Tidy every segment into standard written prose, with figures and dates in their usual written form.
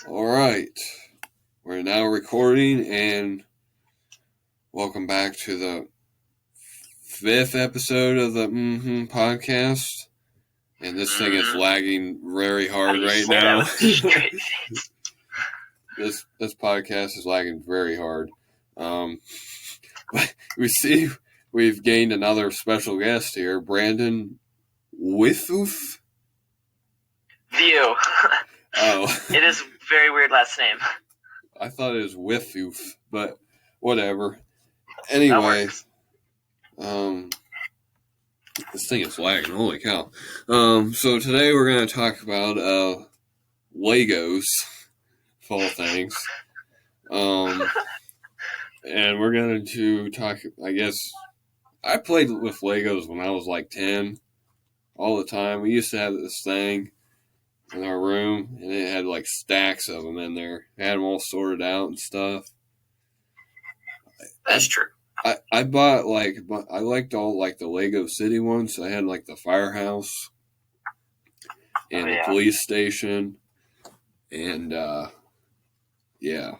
All right. We're now recording, and welcome back to the 5th episode of the podcast. And this thing is lagging very hard right now. This podcast is lagging very hard. But we see we've gained another special guest here, Brenden MMMHUH. View. Oh. It is a very weird last name. I thought it was MMMHUH, but whatever. Anyway, this thing is lagging. Holy cow. So today we're going to talk about Legos, of all things. And we're going to talk, I guess, I played with Legos when I was like 10 all the time. We used to have this thing in our room, and it had like stacks of them in there. It had them all sorted out and stuff. That's true. I bought I liked all like the Lego City ones. So I had like the firehouse and the police station, and yeah.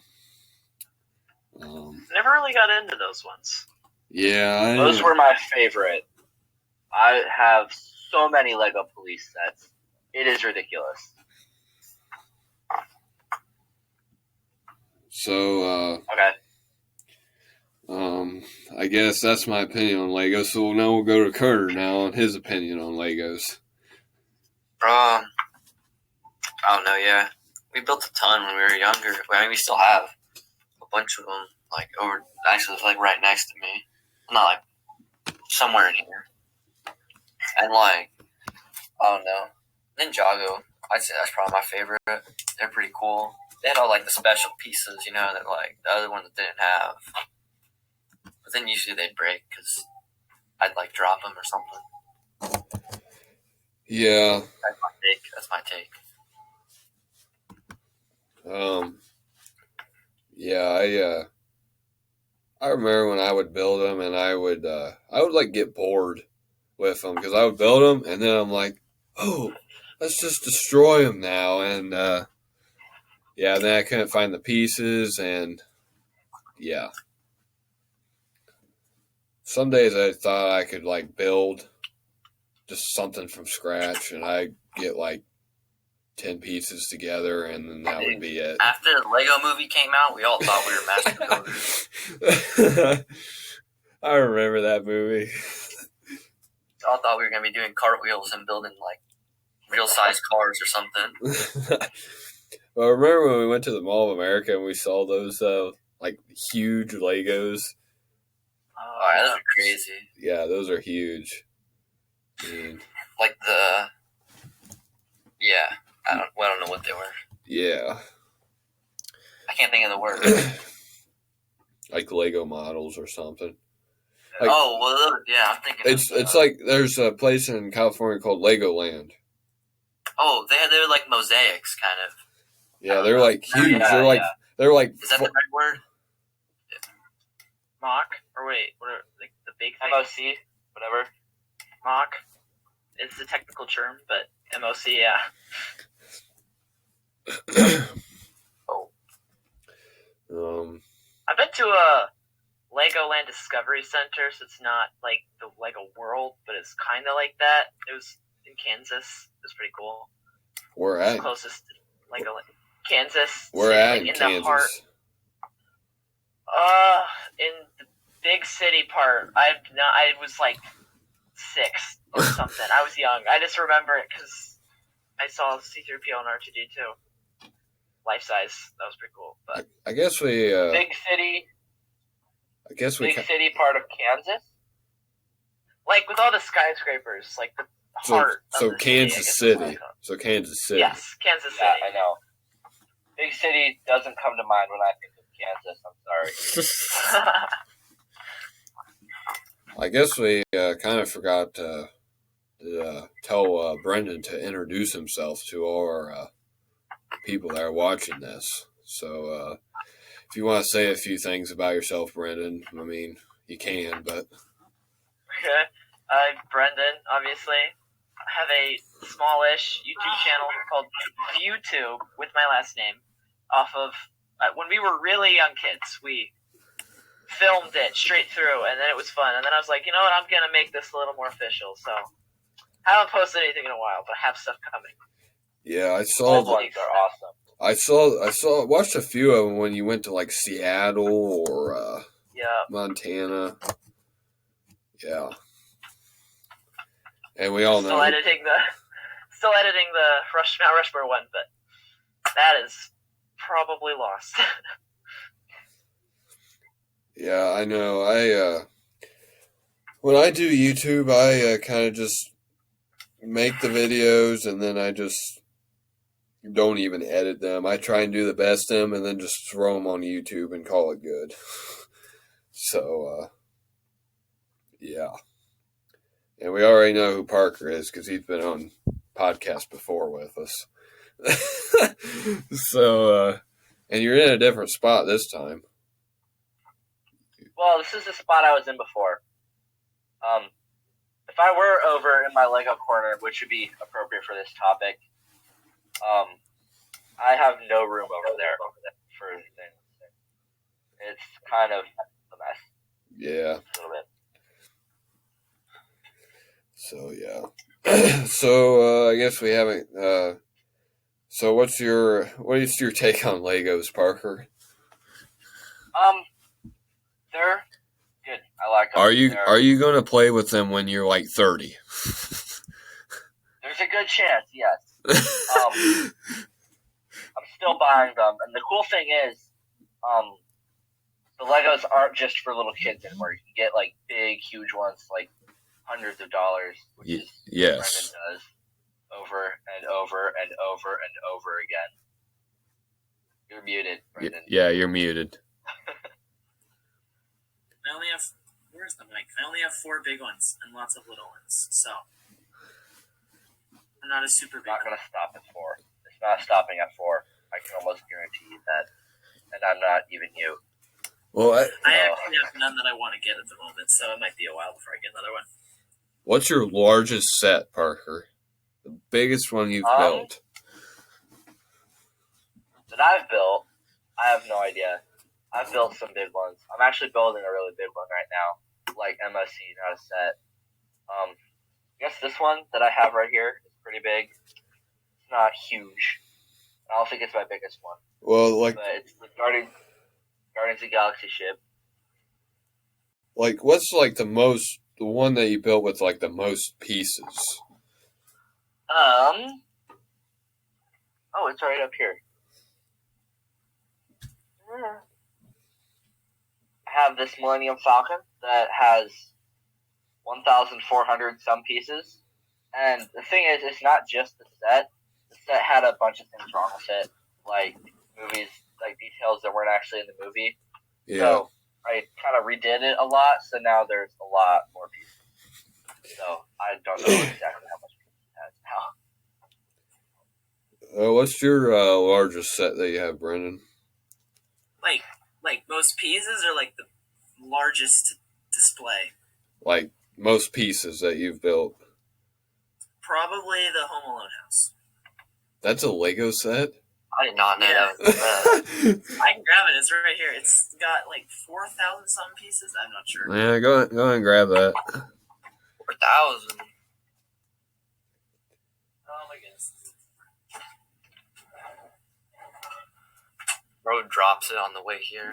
Never really got into those ones. Yeah, those were my favorite. I have so many Lego police sets. It is ridiculous. So, okay. I guess that's my opinion on Legos. So now we'll go to Carter now on his opinion on Legos. I don't know, yeah. We built a ton when we were younger. I mean, we still have a bunch of them, like, actually, like, right next to me. Not, like, somewhere in here. And, like, I don't know. Ninjago, I'd say that's probably my favorite. They're pretty cool. They had all, like, the special pieces, you know, that, like, the other ones didn't have. But then usually they'd break because I'd, like, drop them or something. Yeah. That's my take. Yeah, I remember when I would build them, and I would like get bored with them because I would build them, and then I'm like, oh, let's just destroy them now, and then I couldn't find the pieces, and yeah. Some days I thought I could like build just something from scratch, and I get like 10 pieces together, and then that would be it. After the Lego movie came out, we all thought we were master builders. I remember that movie. We all thought we were going to be doing cartwheels and building, like, real-size cars or something. Well, remember when we went to the Mall of America and we saw those, like, huge Legos? Oh, yeah, those are crazy. Yeah, those are huge. Like I don't know what they were. Yeah. I can't think of the word. Like Lego models or something. Like, I'm thinking. It's like there's a place in California called Legoland. Oh, they're like mosaics, kind of. Yeah, they're like huge. They're like. Is that the right word? Mock? Or wait, what are like the big thing? MOC, whatever. Mock is the technical term, but MOC, yeah. I've been to a Legoland Discovery Center, so it's not like the Lego World, but it's kind of like that. It was in Kansas. It was pretty cool. Where at? It's closest to Legoland. Kansas. Where at in Kansas? The heart. In the big city part. I was like 6 or something. I was young. I just remember it because I saw C-3PO and R2-D2. Life size. That was pretty cool. But I guess we big city. I guess we big city part of Kansas. Like with all the skyscrapers, like the heart. So Kansas City. So Kansas City. Yes, Kansas City. Yeah, I know. Big city doesn't come to mind when I think of Kansas. I'm sorry. I guess we kind of forgot to tell Brenden to introduce himself to all our people that are watching this. So if you want to say a few things about yourself, Brenden, I mean, you can, but... Okay. I'm Brenden, obviously. I have a smallish YouTube channel called ViewTube with my last name. off of when we were really young kids. We filmed it straight through, and then it was fun. And then I was like, you know what? I'm gonna make this a little more official. So I haven't posted anything in a while, but I have stuff coming. Yeah, I saw. Old ones are awesome. I watched a few of them when you went to like Seattle or Montana. Yeah, and we all know. Still editing the Mount Rushmore one, but that is probably lost. Yeah, I know. When I do YouTube, I kind of just make the videos and then I just don't even edit them. I try and do the best of them and then just throw them on YouTube and call it good. So, yeah. And we already know who Parker is because he's been on podcasts before with us. So, and you're in a different spot this time. Well, this is the spot I was in before. If I were over in my Lego corner, which would be appropriate for this topic, I have no room over there for things. It's kind of a mess. Yeah. A little bit. So, yeah. So, I guess we haven't, so what is your take on Legos, Parker? They're good. I like them. Are you going to play with them when you're like 30? There's a good chance, yes. I'm still buying them, and the cool thing is, the Legos aren't just for little kids anymore. You can get like big, huge ones, like hundreds of dollars, which is what Brenden does over and over and over and over again. You're muted, Brenden. Yeah, you're muted. I only have, where's the mic? I only have 4 big ones and lots of little ones, so I'm not a super big. Not gonna stop at 4. It's not stopping at 4. I can almost guarantee you that, and I'm not even you. Well, I actually have none that I want to get at the moment, so it might be a while before I get another one. What's your largest set, Parker? The biggest one you've built? That I've built, I have no idea. I've built some big ones. I'm actually building a really big one right now, like MSC, not a set. I guess this one that I have right here is pretty big. It's not huge. I don't think it's my biggest one. Well, like, but it's the Guardians of the Galaxy ship. Like, what's like the one that you built with like the most pieces? Oh, it's right up here. I have this Millennium Falcon that has 1,400 some pieces. And the thing is, it's not just the set. The set had a bunch of things wrong with it, like movies, like details that weren't actually in the movie. Yeah. So I kind of redid it a lot, so now there's a lot more pieces. So I don't know exactly how much pieces it has now. What's your largest set that you have, Brenden? Like most pieces, or like the largest display? Like most pieces that you've built. Probably the Home Alone house. That's a Lego set? I did not know that. I can grab it. It's right here. It's got like 4,000 some pieces. I'm not sure. Yeah, go ahead and grab that. 4,000. Oh my goodness. Road drops it on the way here.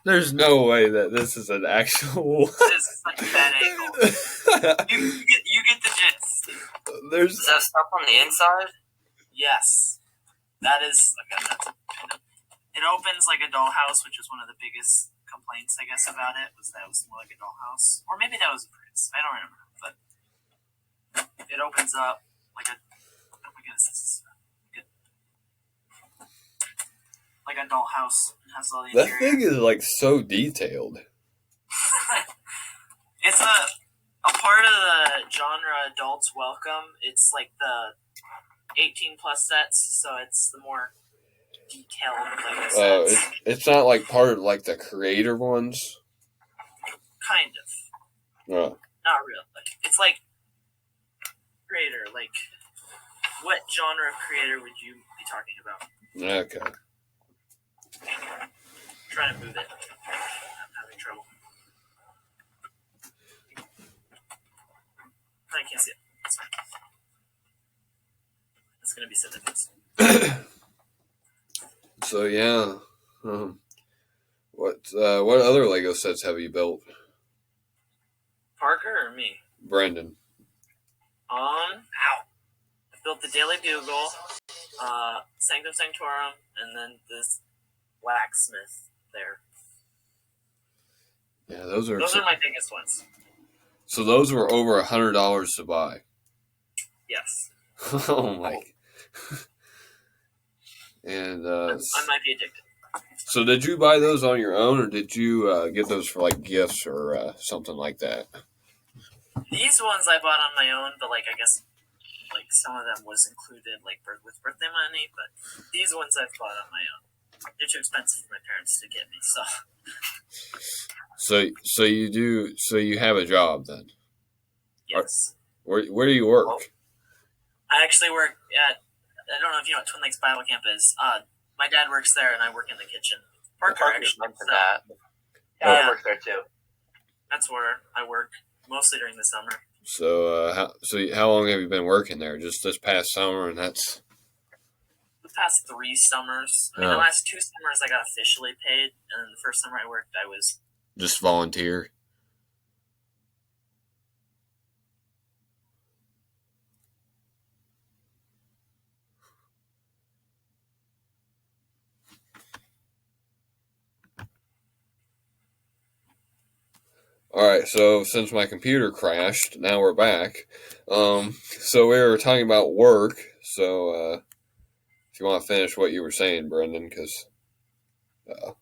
There's no way that this is an actual. This is like a bad angle. You get the gist. Is that stuff on the inside? Yes. That is. Okay, it opens like a dollhouse, which is one of the biggest complaints, I guess, about it, was that it was more like a dollhouse. Or maybe that was a Prince. I don't remember. But it opens up like a. Oh my goodness, this is good. Like a dollhouse. It has all the That interior. thing is like so detailed. It's a part of the genre adults welcome. It's like the 18 plus sets, so it's the more detailed Lego sets. It's not like part of like the creator ones. Kind of. Oh. Not really. It's like creator, like What genre of creator would you be talking about? Okay. I'm trying to move it. I'm having trouble. I can't see it. That's fine. It's going to be synonyms. So yeah, what other Lego sets have you built, Parker or me? Brenden? I built the Daily Bugle, Sanctum Sanctorum, and then this blacksmith there. Yeah, those are my biggest ones. So those were over $100 to buy. Yes. Oh my! And I might be addicted. so did you buy those on your own, or did you get those for like gifts or something like that? These ones I bought on my own, but like I guess like some of them was included like with birthday money, but these ones I've bought on my own. They're too expensive for my parents to get me, so. So you do. So you have a job then? Yes. Where do you work? I actually work at, I don't know if you know what Twin Lakes Bible Camp is. My dad works there, and I work in the kitchen. Parker actually mentioned that. Yeah, I work there too. That's where I work mostly during the summer. So how long have you been working there? Just this past summer, and that's The past 3 summers. I mean, the last 2 summers I got officially paid, and then the first summer I worked, I was just volunteer. All right, so since my computer crashed, now we're back. So we were talking about work. So if you want to finish what you were saying, Brenden, because I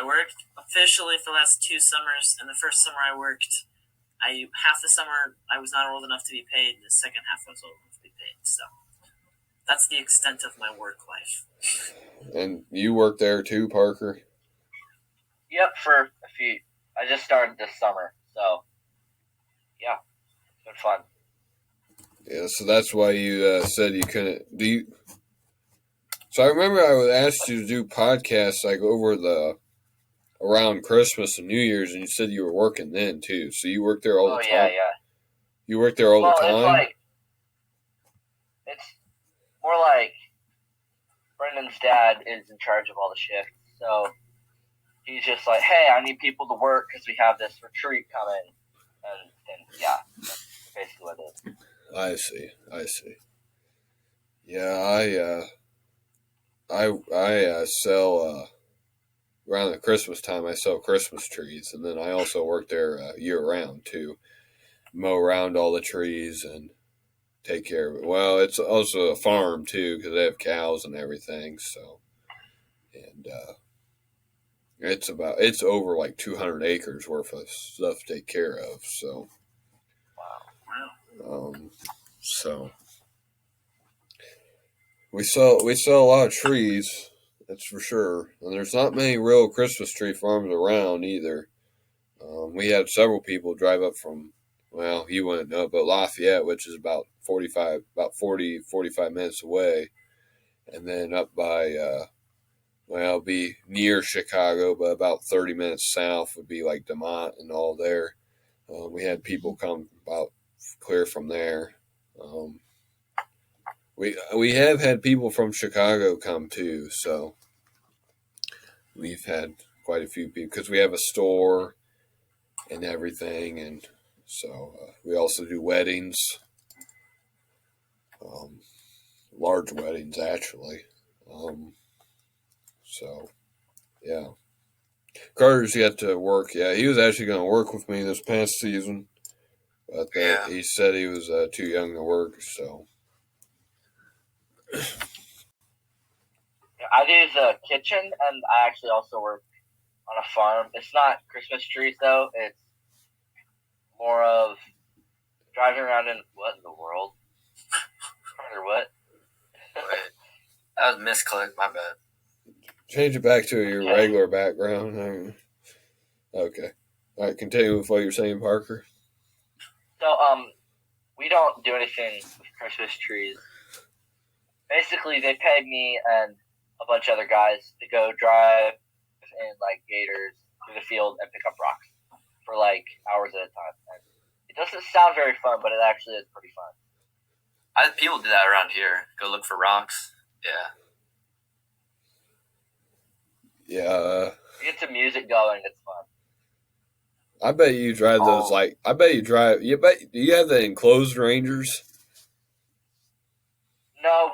worked officially for the last 2 summers, and the first summer I worked, half the summer I was not old enough to be paid, and the second half I was old enough to be paid. So that's the extent of my work life. And you work there too, Parker? Yep, for a few. I just started this summer, so yeah, it's been fun. Yeah, so that's why you said you couldn't. Do you? So I remember I would ask you to do podcasts like around Christmas and New Year's, and you said you were working then too. So you work there all the time. Yeah. You work there all the time. It's more like Brendan's dad is in charge of all the shifts, so he's just like, hey, I need people to work because we have this retreat coming. And yeah, that's basically what it is. I see. Yeah, I sell, around the Christmas time, I sell Christmas trees. And then I also work there year round too. Mow around all the trees and take care of it. Well, it's also a farm too because they have cows and everything. So, and it's over like 200 acres worth of stuff to take care of. So, so we sell a lot of trees, that's for sure. And there's not many real Christmas tree farms around either. We had several people drive up from, well, you wouldn't know, but Lafayette, which is about 45 minutes away, and then up by be near Chicago, but about 30 minutes south would be like DeMont and all there. We had people come about clear from there. We have had people from Chicago come too, so we've had quite a few people because we have a store and everything, and so we also do weddings, large weddings actually. So yeah, Carter's yet to work. Yeah, he was actually going to work with me this past season, but he said he was too young to work. So I do the kitchen, and I actually also work on a farm. It's not Christmas trees though. It's more of driving around in what in the world? Or what? Wait, that was misclick. My bad. Change it back to your regular background. Okay. All right, continue with what you're saying, Parker. So, we don't do anything with Christmas trees. basically they paid me and a bunch of other guys to go drive in like gators through the field and pick up rocks for like hours at a time. And it doesn't sound very fun, but it actually is pretty fun. People do that around here. Go look for rocks. Yeah. Yeah. You get some music going, it's fun. I bet you drive those do you have the enclosed Rangers? No,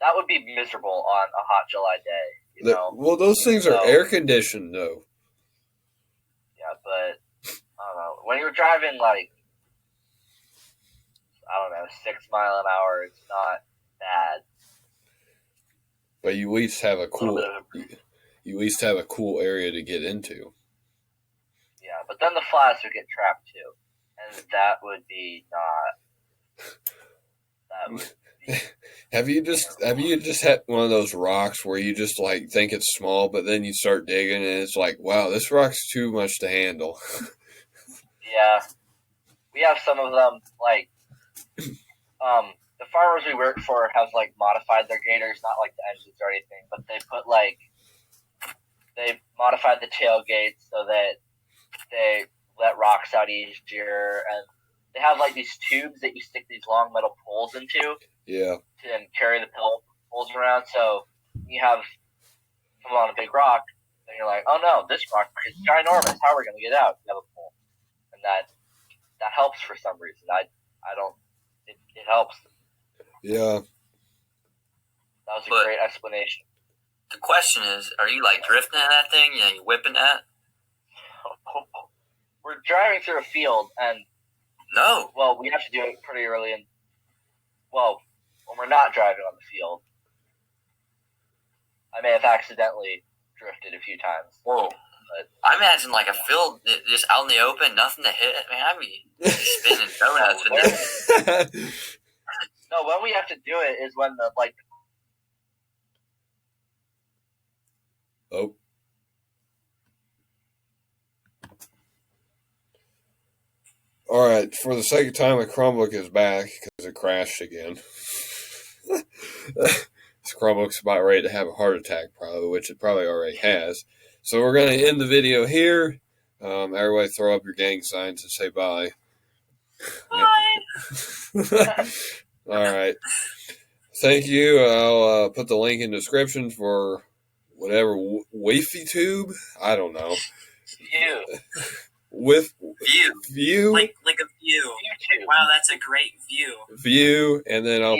that would be miserable on a hot July day, you know. Well, those things are air conditioned though. Yeah, but I don't know. When you're driving like 6 mile an hour, it's not bad. But you at least have a cool area to get into. Yeah, but then the flies would get trapped too, and that would be not. That would. Have you just had one of those rocks where you just like think it's small, but then you start digging and it's like, wow, this rock's too much to handle. Yeah, we have some of them. Like, the farmers we work for have like modified their gators, not like the engines or anything, but they modified the tailgates so that they let rocks out easier, and they have like these tubes that you stick these long metal poles into. Yeah. And carry the poles around. So you have someone on a big rock, and you're like, oh no, this rock is ginormous. How are we going to get out? You have a pole, and that helps for some reason. I don't. It helps. Yeah. That was a great explanation. The question is, are you like drifting in that thing? You whipping that? We're driving through a field, and no. Well, we have to do it pretty early, and when we're not driving on the field, I may have accidentally drifted a few times. Whoa. But I imagine like a field just out in the open, nothing to hit. Man, I'd be spinning donuts in there. No, when we have to do it is when the like. Oh. All right, for the second time, my Chromebook is back because it crashed again. This Chromebook's about ready to have a heart attack, probably, which it probably already has. So we're going to end the video here. Everybody throw up your gang signs and say bye. Bye! All right. Thank you. I'll put the link in the description for whatever Wi-Fi tube. I don't know. With view, like a view. YouTube. Wow, that's a great view. View, and then I'll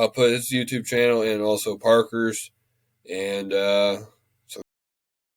put his YouTube channel and also Parker's, and